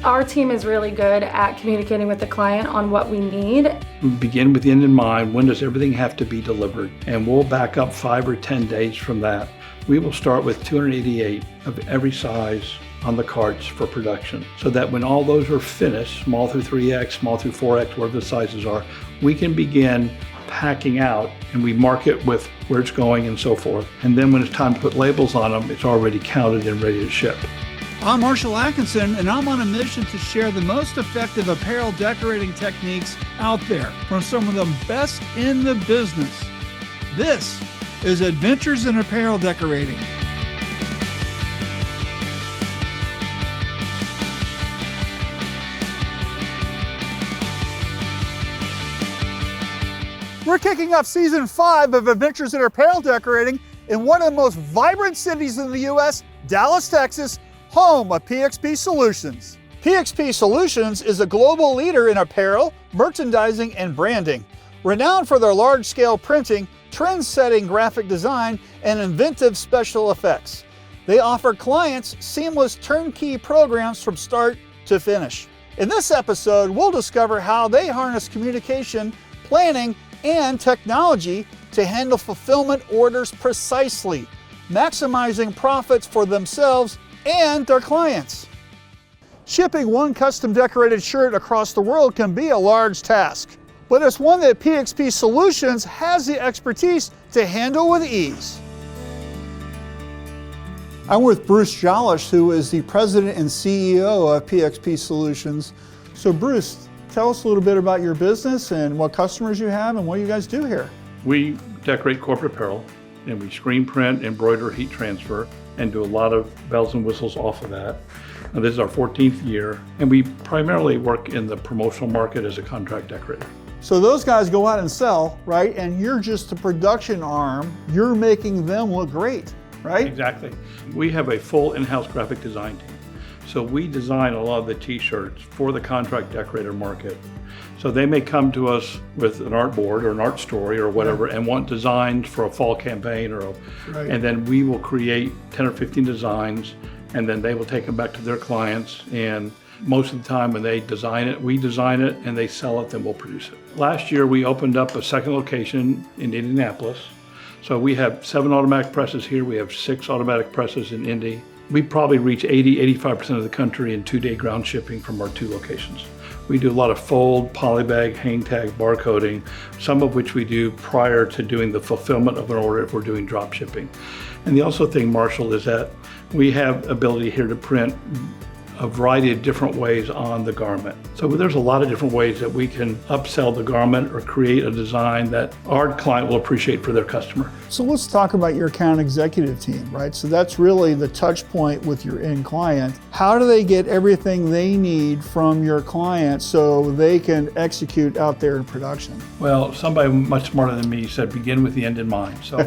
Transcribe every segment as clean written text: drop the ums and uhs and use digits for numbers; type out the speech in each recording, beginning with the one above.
Our team is really good at communicating with the client on what we need. We begin with the end in mind. When does everything have to be delivered? And we'll back up 5 or 10 days from that. We will start with 288 of every size on the carts for production, so that when all those are finished, small through 3X, small through 4X, whatever the sizes are, we can begin packing out, and we mark it with where it's going and so forth. And then when it's time to put labels on them, it's already counted and ready to ship. I'm Marshall Atkinson, and I'm on a mission to share the most effective apparel decorating techniques out there from some of the best in the business. This is Adventures in Apparel Decorating. We're kicking off season 5 of Adventures in Apparel Decorating in one of the most vibrant cities in the U.S., Dallas, Texas, home of PXP Solutions. PXP Solutions is a global leader in apparel, merchandising, and branding. Renowned for their large-scale printing, trend-setting graphic design, and inventive special effects. They offer clients seamless turnkey programs from start to finish. In this episode, we'll discover how they harness communication, planning, and technology to handle fulfillment orders precisely, maximizing profits for themselves and their clients. Shipping one custom decorated shirt across the world can be a large task, but it's one that PXP Solutions has the expertise to handle with ease. I'm with Bruce Jolish, who is the president and CEO of PXP Solutions. So Bruce, tell us a little bit about your business and what customers you have and what you guys do here. We decorate corporate apparel, and we screen print, embroider, heat transfer, and do a lot of bells and whistles off of that. Now, this is our 14th year, and we primarily work in the promotional market as a contract decorator. So those guys go out and sell, right? And you're just the production arm. You're making them look great, right? Exactly. We have a full in-house graphic design team. So we design a lot of the t-shirts for the contract decorator market. So they may come to us with an art board or an art story or whatever, and want designs for a fall campaign and then we will create 10 or 15 designs, and then they will take them back to their clients, and most of the time when they design it, we design it and they sell it, then we'll produce it. Last year we opened up a second location in Indianapolis. So we have 7 automatic presses here. We have 6 automatic presses in Indy. We probably reach 80-85% of the country in 2-day ground shipping from our 2 locations. We do a lot of fold, polybag, hang tag, barcoding, some of which we do prior to doing the fulfillment of an order if we're doing drop shipping. And the also thing, Marshall, is that we have ability here to print a variety of different ways on the garment. So there's a lot of different ways that we can upsell the garment or create a design that our client will appreciate for their customer. So let's talk about your account executive team, right? So that's really the touch point with your end client. How do they get everything they need from your client so they can execute out there in production? Well, somebody much smarter than me said, begin with the end in mind. So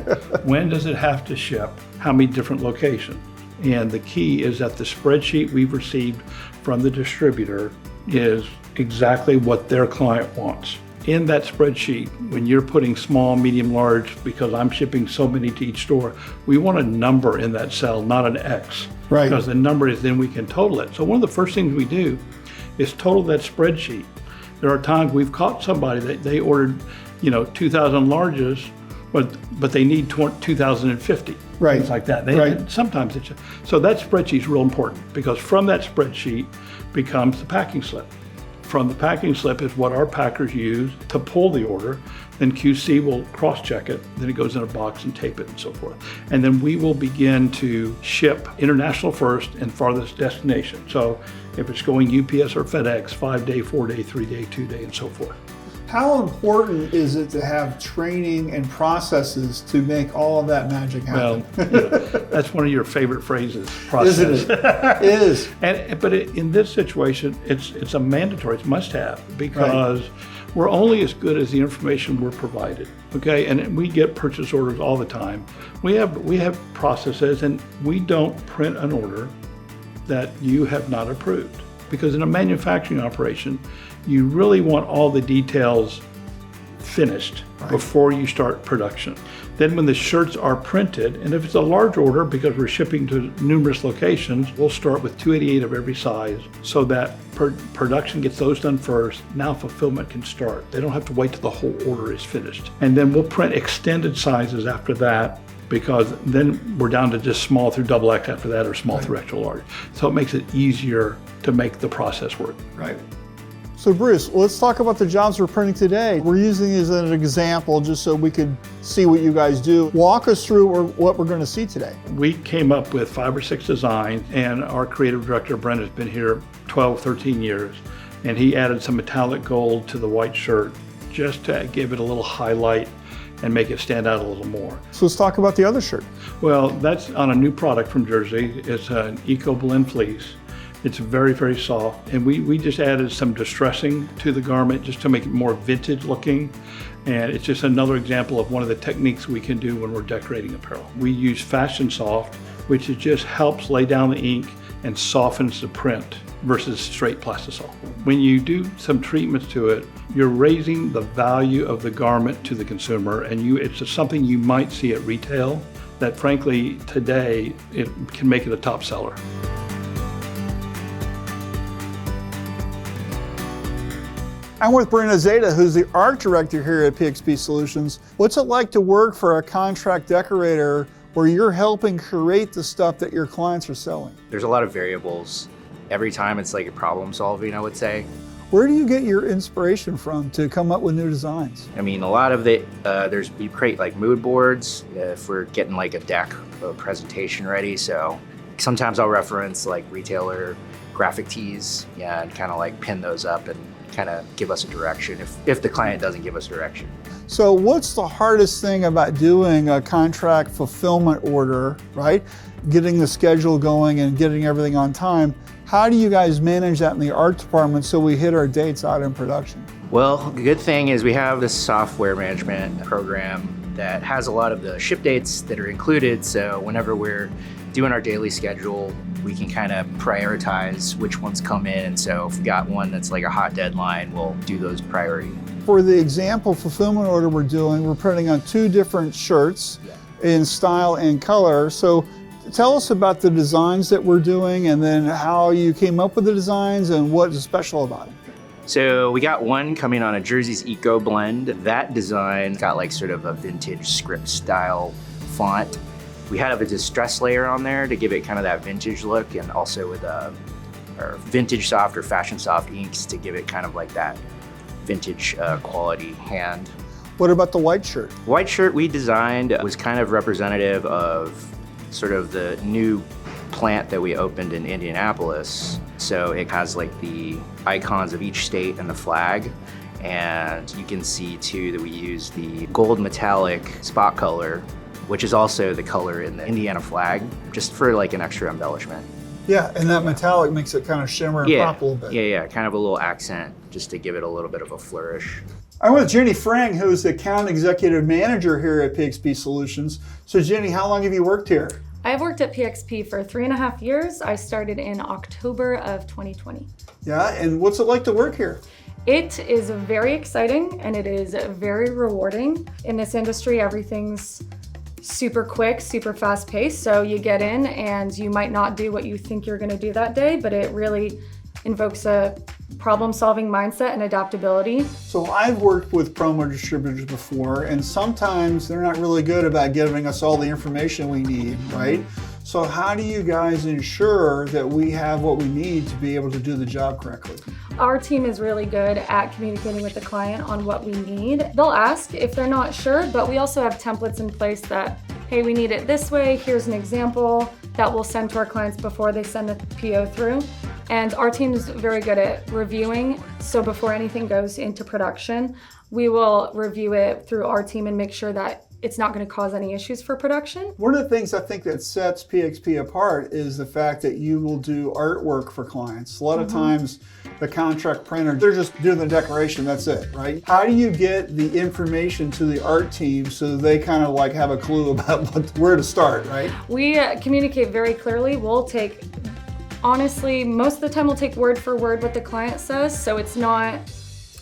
when does it have to ship? How many different locations? And the key is that the spreadsheet we've received from the distributor is exactly what their client wants. In that spreadsheet, when you're putting small, medium, large, because I'm shipping so many to each store, we want a number in that cell, not an X. Right. Because the number is, then we can total it. So one of the first things we do is total that spreadsheet. There are times we've caught somebody that they ordered, 2,000 larges, but they need 2,050. Right. Things like that. Right. Sometimes so that spreadsheet is real important, because from that spreadsheet becomes the packing slip. From the packing slip is what our packers use to pull the order. Then QC will cross-check it. Then it goes in a box and tape it and so forth. And then we will begin to ship international first and farthest destination. So if it's going UPS or FedEx, 5-day, 4-day, 3-day, 2-day, and so forth. How important is it to have training and processes to make all of that magic happen? Well, that's one of your favorite phrases, process. Isn't it? It is. But in this situation, it's a mandatory, it's must-have, because we're only as good as the information we're provided, okay? And we get purchase orders all the time. We have processes, and we don't print an order that you have not approved. Because in a manufacturing operation, you really want all the details finished before you start production. Then when the shirts are printed, and if it's a large order because we're shipping to numerous locations, we'll start with 288 of every size so that production gets those done first. Now fulfillment can start. They don't have to wait till the whole order is finished. And then we'll print extended sizes after that, because then we're down to just small through XX after that, or small through extra large. So it makes it easier to make the process work. Right. So Bruce, let's talk about the jobs we're printing today. We're using these as an example just so we could see what you guys do. Walk us through what we're going to see today. We came up with 5 or 6 designs, and our creative director, Brent, has been here 12, 13 years, and he added some metallic gold to the white shirt just to give it a little highlight and make it stand out a little more. So let's talk about the other shirt. Well, that's on a new product from Jersey. It's an Eco Blend fleece. It's very, very soft. And we just added some distressing to the garment just to make it more vintage looking. And it's just another example of one of the techniques we can do when we're decorating apparel. We use Fashion Soft, which it just helps lay down the ink and softens the print versus straight Plastisol. When you do some treatments to it, you're raising the value of the garment to the consumer, and it's just something you might see at retail that frankly today it can make it a top seller. I'm with Brina Zeta, who's the art director here at PXP Solutions. What's it like to work for a contract decorator where you're helping create the stuff that your clients are selling? There's a lot of variables. Every time it's like a problem solving, I would say. Where do you get your inspiration from to come up with new designs? I mean, a lot of it, we create like mood boards if we're getting like a deck or presentation ready. So sometimes I'll reference like retailer graphic tees, yeah, and kind of like pin those up and kind of give us a direction if the client doesn't give us direction. So what's the hardest thing about doing a contract fulfillment order, right? Getting the schedule going and getting everything on time. How do you guys manage that in the art department so we hit our dates out in production? Well, the good thing is we have this software management program that has a lot of the ship dates that are included. So whenever we're doing our daily schedule, we can kind of prioritize which ones come in. And so if we got one that's like a hot deadline, we'll do those priority. For the example fulfillment order we're doing, we're printing on 2 different shirts in style and color. So tell us about the designs that we're doing and then how you came up with the designs and what's special about it. So we got one coming on a JERZEES Eco Blend. That design got like sort of a vintage script style font. We had a distress layer on there to give it kind of that vintage look, and also with our vintage soft or fashion soft inks to give it kind of like that vintage quality hand. What about the white shirt? White shirt we designed was kind of representative of sort of the new plant that we opened in Indianapolis. So it has like the icons of each state and the flag. And you can see too that we use the gold metallic spot color, which is also the color in the Indiana flag, just for like an extra embellishment. Yeah, and that metallic makes it kind of shimmer and pop a little bit. Yeah, kind of a little accent just to give it a little bit of a flourish. I'm with Jenny Frang, who's the account executive manager here at PXP Solutions. So Jenny, how long have you worked here? I've worked at PXP for 3.5 years. I started in October of 2020. Yeah, and what's it like to work here? It is very exciting and it is very rewarding. In this industry, everything's super quick, super fast paced. So you get in and you might not do what you think you're gonna do that day, but it really invokes a problem-solving mindset and adaptability. So I've worked with promo distributors before, and sometimes they're not really good about giving us all the information we need, right? So how do you guys ensure that we have what we need to be able to do the job correctly? Our team is really good at communicating with the client on what we need. They'll ask if they're not sure, but we also have templates in place that, hey, we need it this way, here's an example that we'll send to our clients before they send the PO through. And our team is very good at reviewing, so before anything goes into production, we will review it through our team and make sure that it's not going to cause any issues for production. One of the things I think that sets PXP apart is the fact that you will do artwork for clients. A lot of times the contract printer, they're just doing the decoration, that's it, right? How do you get the information to the art team so they kind of like have a clue about where to start, right? We communicate very clearly. We'll take, honestly, most of the time we'll take word for word what the client says, so it's not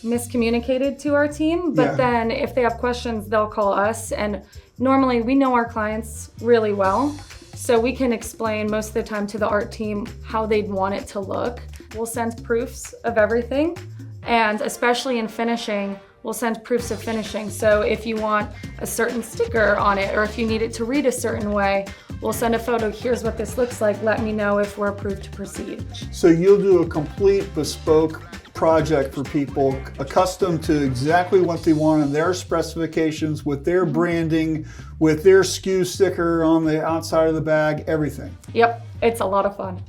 miscommunicated to our team, but then if they have questions, they'll call us, and normally we know our clients really well, so we can explain most of the time to the art team how they'd want it to look. We'll send proofs of everything, and especially in finishing, we'll send proofs of finishing. So if you want a certain sticker on it, or if you need it to read a certain way, we'll send a photo, here's what this looks like, let me know if we're approved to proceed. So you'll do a complete bespoke project for people, accustomed to exactly what they want in their specifications, with their branding, with their SKU sticker on the outside of the bag, everything. Yep, it's a lot of fun.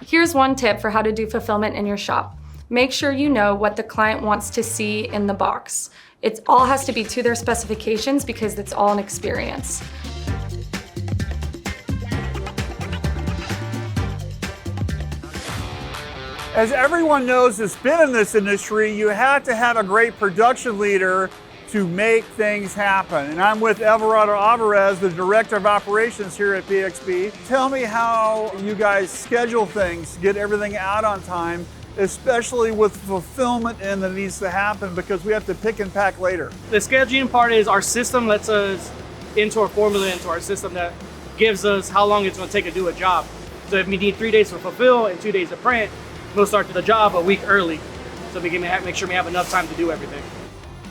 Here's one tip for how to do fulfillment in your shop. Make sure you know what the client wants to see in the box. It all has to be to their specifications because it's all an experience. As everyone knows that's been in this industry, you have to have a great production leader to make things happen. And I'm with Everardo Alvarez, the Director of Operations here at PXP. Tell me how you guys schedule things, get everything out on time, especially with fulfillment that needs to happen because we have to pick and pack later. The scheduling part is our system lets us into our formula, into our system that gives us how long it's going to take to do a job. So if we need 3 days to fulfill and 2 days to print, we'll start the job a week early so we can make sure we have enough time to do everything.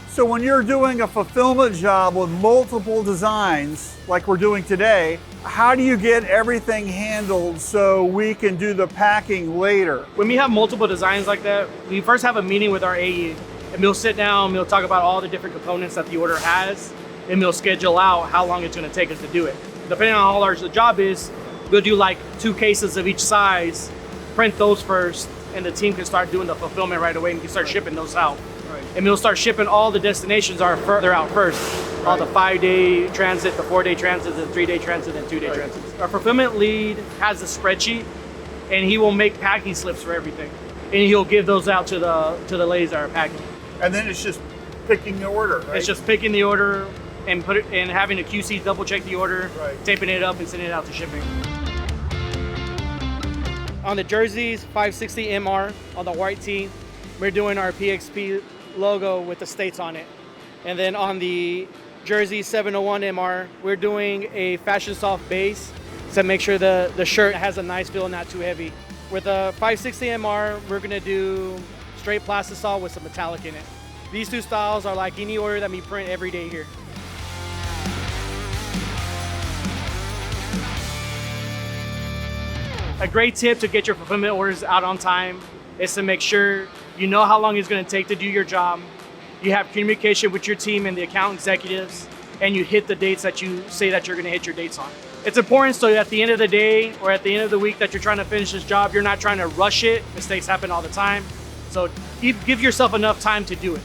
So when you're doing a fulfillment job with multiple designs, like we're doing today, how do you get everything handled so we can do the packing later? When we have multiple designs like that, we first have a meeting with our AE, and we'll sit down, we'll talk about all the different components that the order has, and we'll schedule out how long it's going to take us to do it. Depending on how large the job is, we'll do like 2 cases of each size, print those first, and the team can start doing the fulfillment right away and we can start shipping those out. Right. And we'll start shipping all the destinations are further out first. Right. All the 5-day transit, the 4-day transit, the 3-day transit, and 2-day transit. Our fulfillment lead has a spreadsheet, and he will make packing slips for everything. And he'll give those out to the ladies that are packing. And then it's just picking the order, right? It's just picking the order and having a QC double check the order, taping it up and sending it out to shipping. On the jerseys, 560 MR on the white tee, we're doing our PXP logo with the states on it. And then on the jersey 701 MR, we're doing a fashion soft base to make sure the shirt has a nice feel and not too heavy. With the 560 MR, we're gonna do straight plastisol with some metallic in it. These 2 styles are like any order that we print every day here. A great tip to get your fulfillment orders out on time is to make sure you know how long it's going to take to do your job. You have communication with your team and the account executives, and you hit the dates that you say that you're going to hit your dates on. It's important so at the end of the day or at the end of the week that you're trying to finish this job, you're not trying to rush it. Mistakes happen all the time. So give yourself enough time to do it.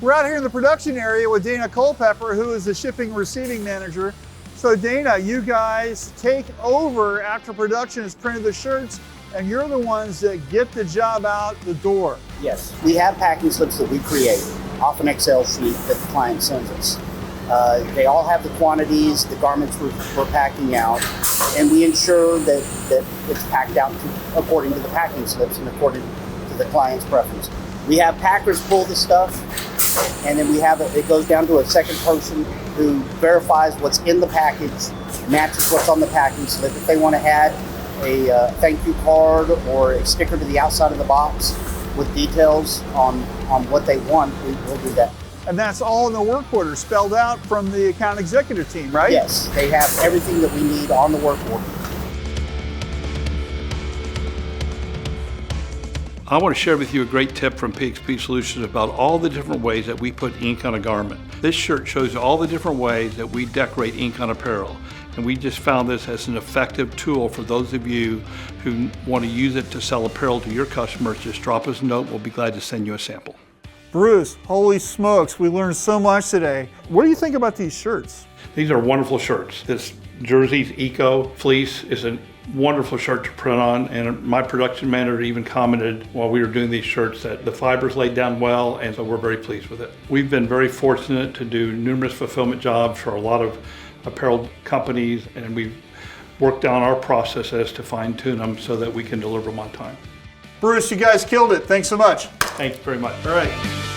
We're out here in the production area with Dana Culpepper, who is the shipping receiving manager. So Dana, you guys take over after production has printed the shirts, and you're the ones that get the job out the door. Yes, we have packing slips that we create off an Excel sheet that the client sends us. They all have the quantities, the garments we're packing out, and we ensure that it's packed out according to the packing slips and according to the client's preference. We have packers pull the stuff, and then it goes down to a second person who verifies what's in the package, matches what's on the packing slip. If they want to add a thank you card or a sticker to the outside of the box with details on what they want, we'll do that. And that's all in the work order, spelled out from the account executive team, right? Yes, they have everything that we need on the work order. I want to share with you a great tip from PXP Solutions about all the different ways that we put ink on a garment. This shirt shows you all the different ways that we decorate ink on apparel. And we just found this as an effective tool for those of you who want to use it to sell apparel to your customers. Just drop us a note. We'll be glad to send you a sample. Bruce, holy smokes, we learned so much today. What do you think about these shirts? These are wonderful shirts. This Jerzees Eco Fleece is a wonderful shirt to print on, and my production manager even commented while we were doing these shirts that the fibers laid down well, and so we're very pleased with it. We've been very fortunate to do numerous fulfillment jobs for a lot of apparel companies, and we've worked on our processes to fine-tune them so that we can deliver them on time. Bruce, you guys killed it. Thanks so much. Thanks very much. All right.